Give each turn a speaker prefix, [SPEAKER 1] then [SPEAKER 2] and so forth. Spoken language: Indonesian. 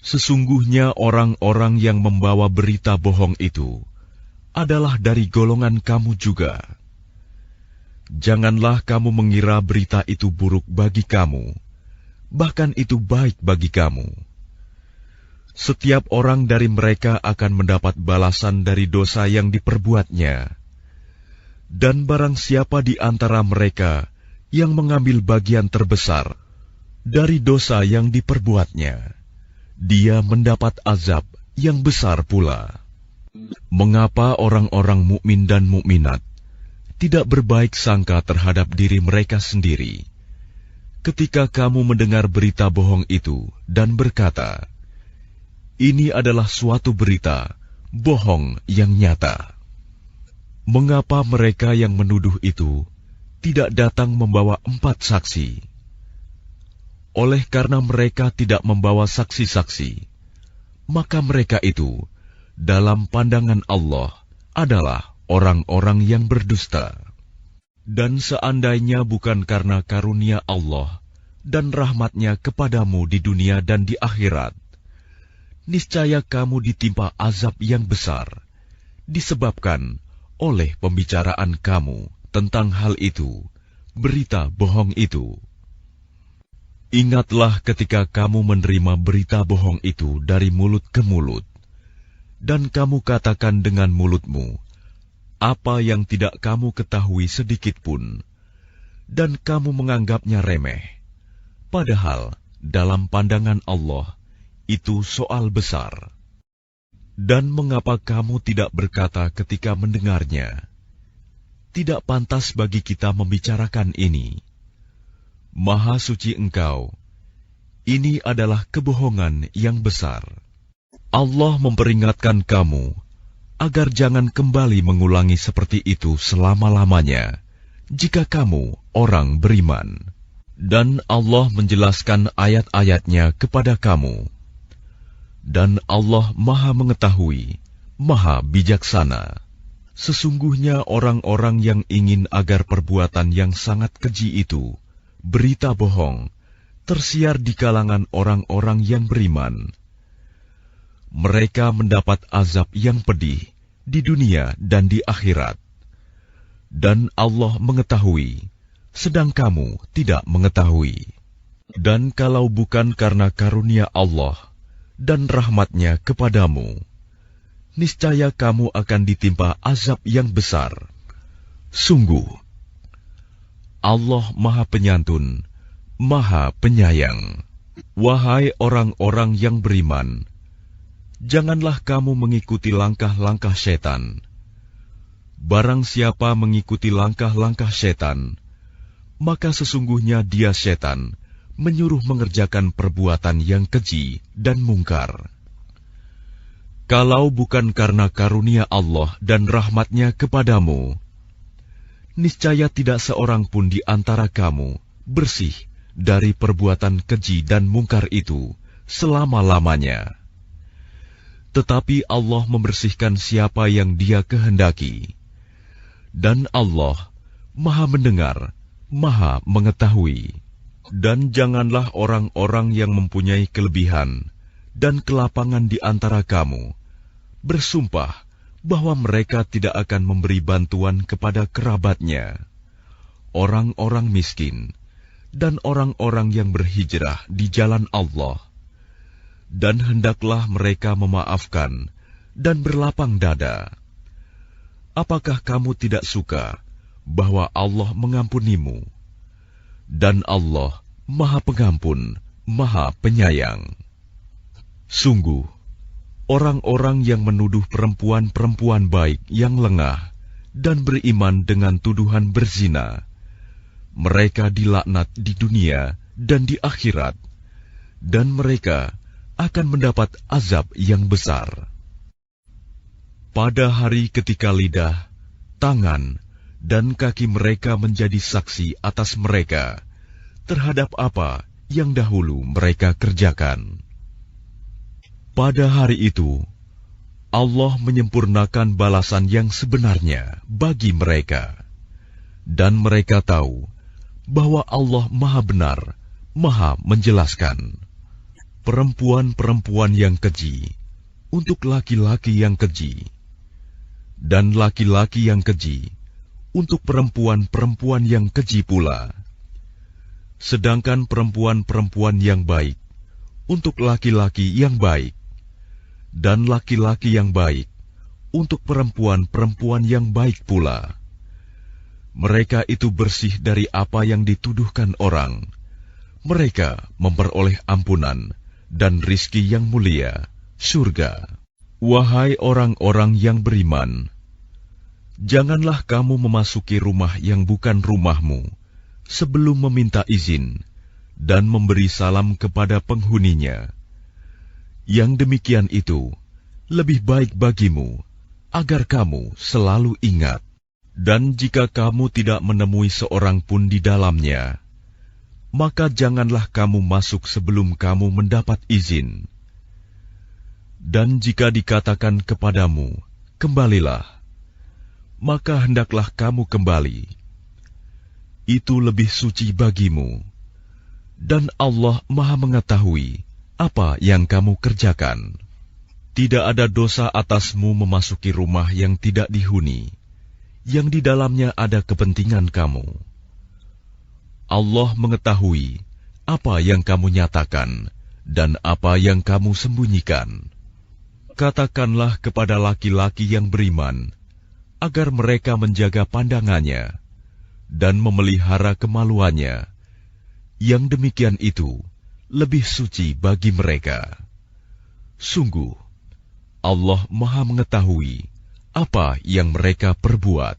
[SPEAKER 1] Sesungguhnya orang-orang yang membawa berita bohong itu adalah dari golongan kamu juga. Janganlah kamu mengira berita itu buruk bagi kamu, bahkan itu baik bagi kamu. Setiap orang dari mereka akan mendapat balasan dari dosa yang diperbuatnya. Dan barang siapa di antara mereka yang mengambil bagian terbesar dari dosa yang diperbuatnya, dia mendapat azab yang besar pula. Mengapa orang-orang mukmin dan mukminat tidak berbaik sangka terhadap diri mereka sendiri ketika kamu mendengar berita bohong itu dan berkata, "Ini adalah suatu berita bohong yang nyata"? Mengapa mereka yang menuduh itu tidak datang membawa 4 saksi? Oleh karena mereka tidak membawa saksi-saksi, maka mereka itu dalam pandangan Allah adalah orang-orang yang berdusta. Dan seandainya bukan karena karunia Allah dan rahmat-Nya kepadamu di dunia dan di akhirat, niscaya kamu ditimpa azab yang besar, disebabkan oleh pembicaraan kamu tentang hal itu, berita bohong itu. Ingatlah ketika kamu menerima berita bohong itu dari mulut ke mulut, dan kamu katakan dengan mulutmu apa yang tidak kamu ketahui sedikitpun, dan kamu menganggapnya remeh, padahal dalam pandangan Allah itu soal besar. Dan mengapa kamu tidak berkata ketika mendengarnya, "Tidak pantas bagi kita membicarakan ini. Maha suci Engkau, ini adalah kebohongan yang besar." Allah memperingatkan kamu agar jangan kembali mengulangi seperti itu selama-lamanya jika kamu orang beriman. Dan Allah menjelaskan ayat-ayat-Nya kepada kamu. Dan Allah Maha Mengetahui, Maha Bijaksana. Sesungguhnya orang-orang yang ingin agar perbuatan yang sangat keji itu, berita bohong, tersiar di kalangan orang-orang yang beriman, mereka mendapat azab yang pedih di dunia dan di akhirat. Dan Allah mengetahui, sedang kamu tidak mengetahui. Dan kalau bukan karena karunia Allah dan rahmat-Nya kepadamu, niscaya kamu akan ditimpa azab yang besar. Sungguh, Allah Maha Penyantun, Maha Penyayang. Wahai orang-orang yang beriman, janganlah kamu mengikuti langkah-langkah setan. Barang siapa mengikuti langkah-langkah setan, maka sesungguhnya dia setan menyuruh mengerjakan perbuatan yang keji dan mungkar. Kalau bukan karena karunia Allah dan rahmat-Nya kepadamu, niscaya tidak seorang pun di antara kamu bersih dari perbuatan keji dan mungkar itu selama-lamanya. Tetapi Allah membersihkan siapa yang Dia kehendaki. Dan Allah Maha Mendengar, Maha Mengetahui. Dan janganlah orang-orang yang mempunyai kelebihan dan kelapangan di antara kamu bersumpah bahwa mereka tidak akan memberi bantuan kepada kerabatnya, orang-orang miskin, dan orang-orang yang berhijrah di jalan Allah. Dan hendaklah mereka memaafkan dan berlapang dada. Apakah kamu tidak suka bahwa Allah mengampunimu? Dan Allah Maha Pengampun, Maha Penyayang. Sungguh, orang-orang yang menuduh perempuan-perempuan baik yang lengah dan beriman dengan tuduhan berzina, mereka dilaknat di dunia dan di akhirat, dan mereka akan mendapat azab yang besar. Pada hari ketika lidah, tangan, dan kaki mereka menjadi saksi atas mereka terhadap apa yang dahulu mereka kerjakan. Pada hari itu, Allah menyempurnakan balasan yang sebenarnya bagi mereka, dan mereka tahu bahwa Allah Maha Benar, Maha Menjelaskan. perempuan-perempuan yang keji untuk laki-laki yang keji, dan laki-laki yang keji untuk perempuan-perempuan yang keji pula. Sedangkan perempuan-perempuan yang baik untuk laki-laki yang baik, dan laki-laki yang baik untuk perempuan-perempuan yang baik pula. Mereka itu bersih dari apa yang dituduhkan orang. Mereka memperoleh ampunan dan rizki yang mulia, surga. Wahai orang-orang yang beriman, janganlah kamu memasuki rumah yang bukan rumahmu sebelum meminta izin dan memberi salam kepada penghuninya. Yang demikian itu lebih baik bagimu, agar kamu selalu ingat. Dan jika kamu tidak menemui seorang pun di dalamnya, maka janganlah kamu masuk sebelum kamu mendapat izin. Dan jika dikatakan kepadamu, kembalilah, maka hendaklah kamu kembali. Itu lebih suci bagimu, dan Allah Maha mengetahui apa yang kamu kerjakan. Tidak ada dosa atasmu memasuki rumah yang tidak dihuni, yang di dalamnya ada kepentingan kamu. Allah mengetahui apa yang kamu nyatakan dan apa yang kamu sembunyikan. Katakanlah kepada laki-laki yang beriman, agar mereka menjaga pandangannya dan memelihara kemaluannya. Yang demikian itu lebih suci bagi mereka. Sungguh, Allah Maha mengetahui apa yang mereka perbuat.